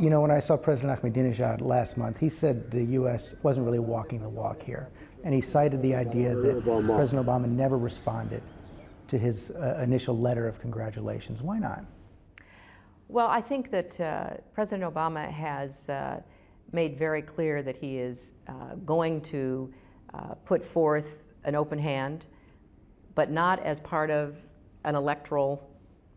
You know, when I saw President Ahmadinejad last month, he said the U.S. wasn't really walking the walk here. And he cited the idea that President Obama never responded to his initial letter of congratulations. Why not? Well, I think that President Obama has made very clear that he is going to put forth an open hand, but not as part of an electoral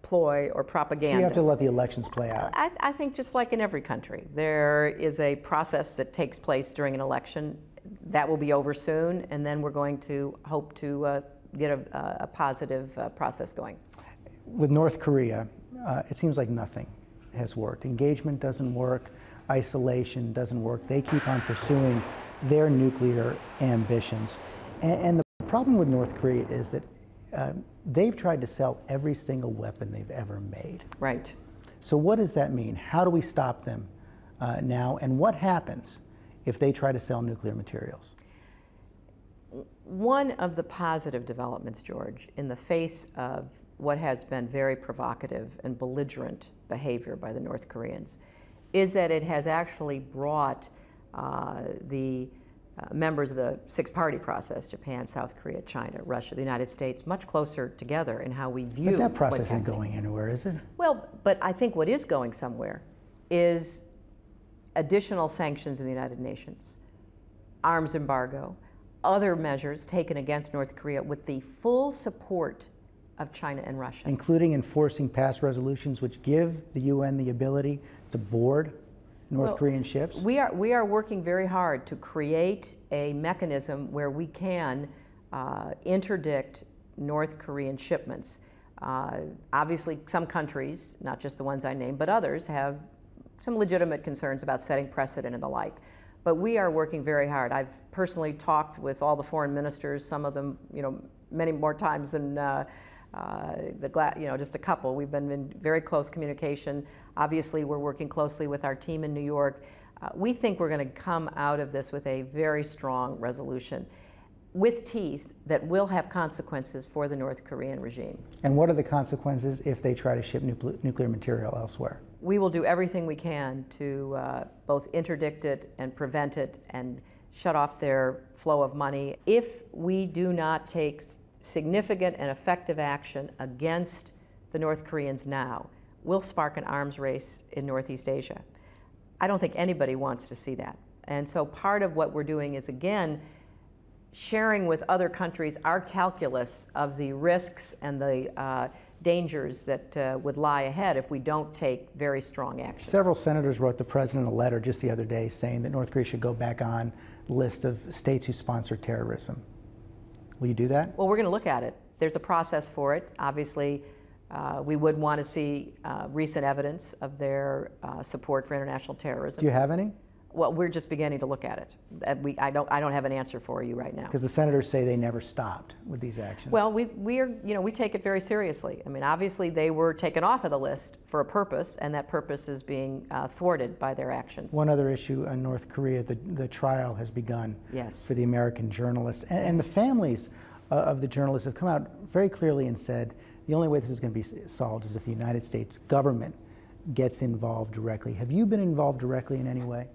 ploy or propaganda. So you have to let the elections play out. I think just like in every country, there is a process that takes place during an election. That will be over soon, and then we're going to hope to get a positive process going. With North Korea, it seems like nothing has worked. Engagement doesn't work, isolation doesn't work. They keep on pursuing their nuclear ambitions. And the problem with North Korea is that they've tried to sell every single weapon they've ever made. Right. So what does that mean? How do we stop them now? And what happens if they try to sell nuclear materials? One of the positive developments, George, in the face of what has been very provocative and belligerent behavior by the North Koreans is that it has actually brought the members of the six-party process, Japan, South Korea, China, Russia, the United States, much closer together in how we view what's happening. But that process isn't going anywhere, is it? Well, but I think what is going somewhere is additional sanctions in the United Nations, arms embargo, other measures taken against North Korea with the full support of China and Russia. Including enforcing past resolutions which give the UN the ability to board North Korean ships? We are working very hard to create a mechanism where we can interdict North Korean shipments. Obviously, some countries, not just the ones I named, but others have some legitimate concerns about setting precedent and the like. But we are working very hard. I've personally talked with all the foreign ministers, some of them, many more times than just a couple. We've been in very close communication. Obviously, we're working closely with our team in New York. We think we're going to come out of this with a very strong resolution with teeth that will have consequences for the North Korean regime. And what are the consequences if they try to ship nuclear material elsewhere? We will do everything we can to both interdict it and prevent it and shut off their flow of money. If we do not take significant and effective action against the North Koreans now, we'll spark an arms race in Northeast Asia. I don't think anybody wants to see that. And so part of what we're doing is, again, sharing with other countries our calculus of the risks and the dangers that would lie ahead if we don't take very strong action. Several senators wrote the president a letter just the other day saying that North Korea should go back on the list of states who sponsor terrorism. Will you do that? Well, we're going to look at it. There's a process for it. Obviously, we would want to see recent evidence of their support for international terrorism. Do you have any? Well, we're just beginning to look at it. I don't have an answer for you right now. Because the senators say they never stopped with these actions. Well, we take it very seriously. I mean, obviously they were taken off of the list for a purpose, and that purpose is being thwarted by their actions. One other issue in North Korea, the trial has begun. Yes. For the American journalists, and the families of the journalists have come out very clearly and said the only way this is going to be solved is if the United States government gets involved directly. Have you been involved directly in any way?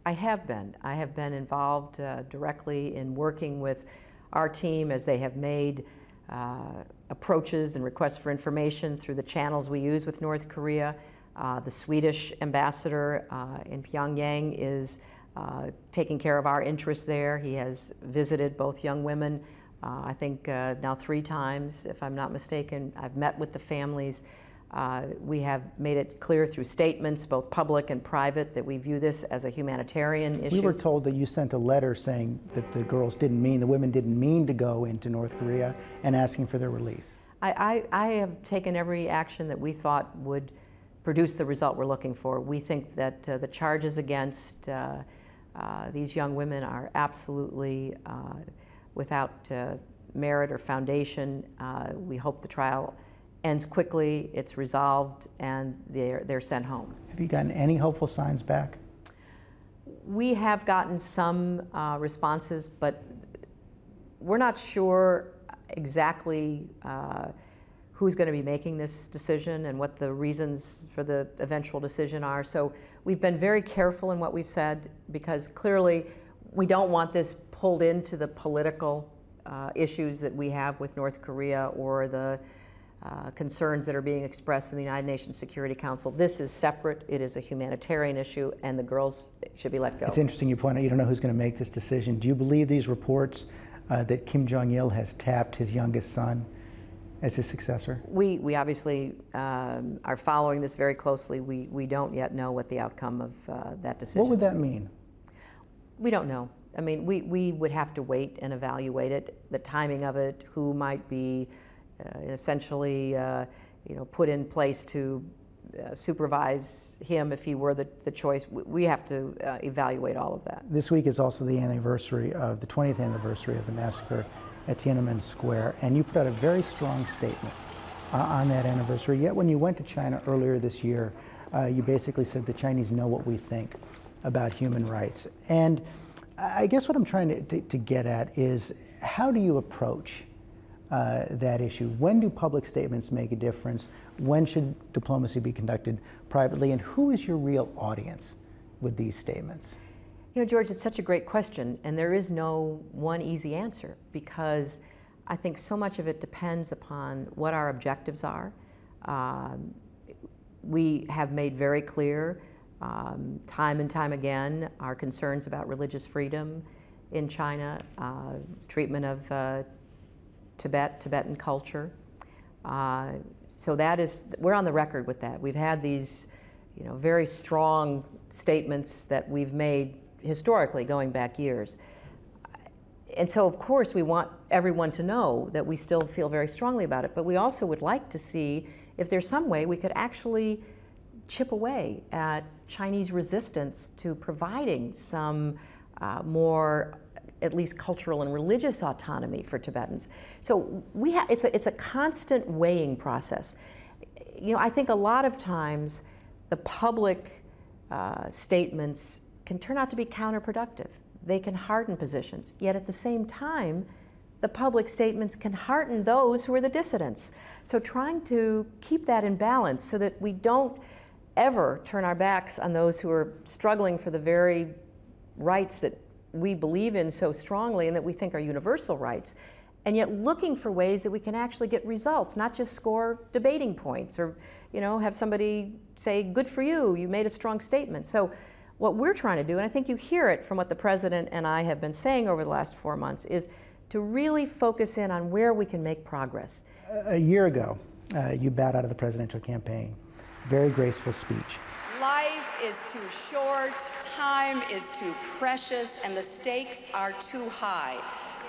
I have been. I have been involved directly in working with our team as they have made approaches and requests for information through the channels we use with North Korea. The Swedish ambassador in Pyongyang is taking care of our interests there. He has visited both young women, I think now 3 times, if I'm not mistaken. I've met with the families. We have made it clear through statements, both public and private, that we view this as a humanitarian issue. We were told that you sent a letter saying that the women didn't mean to go into North Korea and asking for their release. I have taken every action that we thought would produce the result we're looking for. We think that the charges against these young women are absolutely without merit or foundation. We hope the trial ends quickly, it's resolved, and they're sent home. Have you gotten any hopeful signs back? We have gotten some responses, but we're not sure exactly who's going to be making this decision and what the reasons for the eventual decision are. So we've been very careful in what we've said, because clearly we don't want this pulled into the political issues that we have with North Korea, or the concerns that are being expressed in the United Nations Security Council. This is separate. It is a humanitarian issue, and the girls should be let go. It's interesting you point out you don't know who's going to make this decision. Do you believe these reports that Kim Jong-il has tapped his youngest son as his successor? We obviously are following this very closely. We don't yet know what the outcome of that decision. What would that mean? We don't know. I mean, we would have to wait and evaluate it, the timing of it, who might be essentially put in place to supervise him if he were the choice. We have to evaluate all of that. This week is also the anniversary of the 20th anniversary of the massacre at Tiananmen Square, and you put out a very strong statement on that anniversary. Yet when you went to China earlier this year, you basically said the Chinese know what we think about human rights. And I guess what I'm trying to get at is, how do you approach that issue? When do public statements make a difference? When should diplomacy be conducted privately? And who is your real audience with these statements? You know, George, it's such a great question, and there is no one easy answer, because I think so much of it depends upon what our objectives are. We have made very clear time and time again our concerns about religious freedom in China, treatment of Tibetan culture. So that is, we're on the record with that. We've had these, very strong statements that we've made historically going back years. And so of course we want everyone to know that we still feel very strongly about it, but we also would like to see if there's some way we could actually chip away at Chinese resistance to providing some more, at least cultural and religious autonomy for Tibetans. So it's a constant weighing process. I think a lot of times the public statements can turn out to be counterproductive. They can harden positions, yet at the same time, the public statements can hearten those who are the dissidents. So trying to keep that in balance so that we don't ever turn our backs on those who are struggling for the very rights that we believe in so strongly and that we think are universal rights, and yet looking for ways that we can actually get results, not just score debating points or have somebody say, good for you, you made a strong statement. So what we're trying to do, and I think you hear it from what the President and I have been saying over the last 4 months, is to really focus in on where we can make progress. A year ago, you bowed out of the presidential campaign. Very graceful speech. Life is too short, time is too precious, and the stakes are too high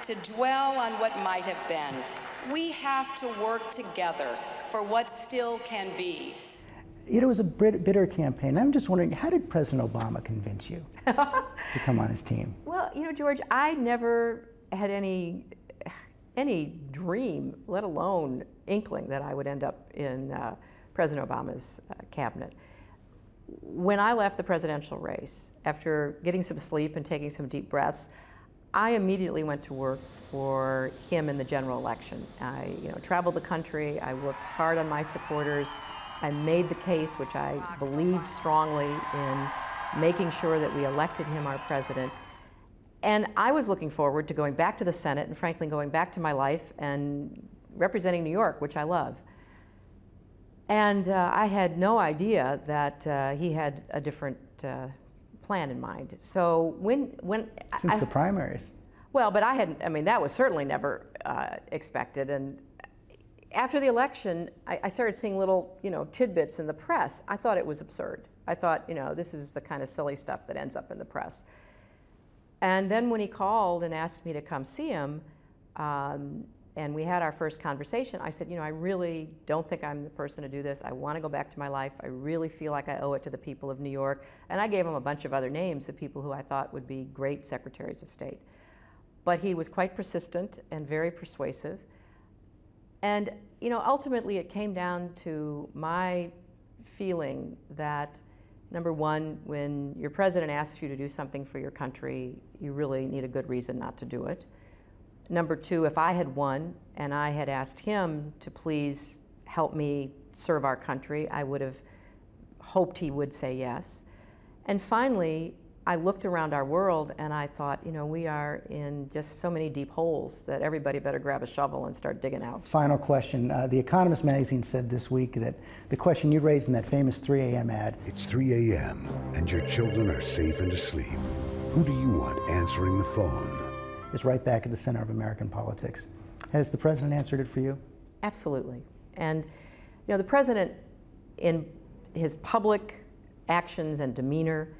to dwell on what might have been. We have to work together for what still can be. It was a bitter campaign. I'm just wondering, how did President Obama convince you to come on his team? Well, George, I never had any dream, let alone inkling, that I would end up in President Obama's cabinet. When I left the presidential race, after getting some sleep and taking some deep breaths, I immediately went to work for him in the general election. I traveled the country, I worked hard on my supporters, I made the case, which I believed strongly in, making sure that we elected him our president. And I was looking forward to going back to the Senate and frankly going back to my life and representing New York, which I love. And I had no idea that he had a different plan in mind. So Since the primaries. Well, but that was certainly never expected. And after the election, I started seeing little, tidbits in the press. I thought it was absurd. I thought, this is the kind of silly stuff that ends up in the press. And then when he called and asked me to come see him, and we had our first conversation, I said, I really don't think I'm the person to do this. I want to go back to my life. I really feel like I owe it to the people of New York. And I gave him a bunch of other names of people who I thought would be great secretaries of state. But he was quite persistent and very persuasive. And, ultimately it came down to my feeling that, number one, when your president asks you to do something for your country, you really need a good reason not to do it. Number two, if I had won and I had asked him to please help me serve our country, I would have hoped he would say yes. And finally, I looked around our world and I thought, you know, we are in just so many deep holes that everybody better grab a shovel and start digging out. Final question. The Economist magazine said this week that the question you raised in that famous 3 a.m. ad. It's 3 a.m. and your children are safe and asleep. Who do you want answering the phone? Is right back at the center of American politics. Has the president answered it for you? Absolutely. And, you know, the president, in his public actions and demeanor,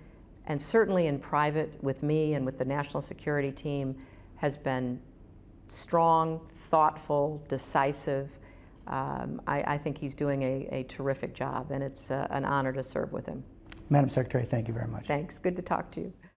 and certainly in private with me and with the national security team, has been strong, thoughtful, decisive. I think he's doing a terrific job, and it's an honor to serve with him. Madam Secretary, thank you very much. Thanks. Good to talk to you.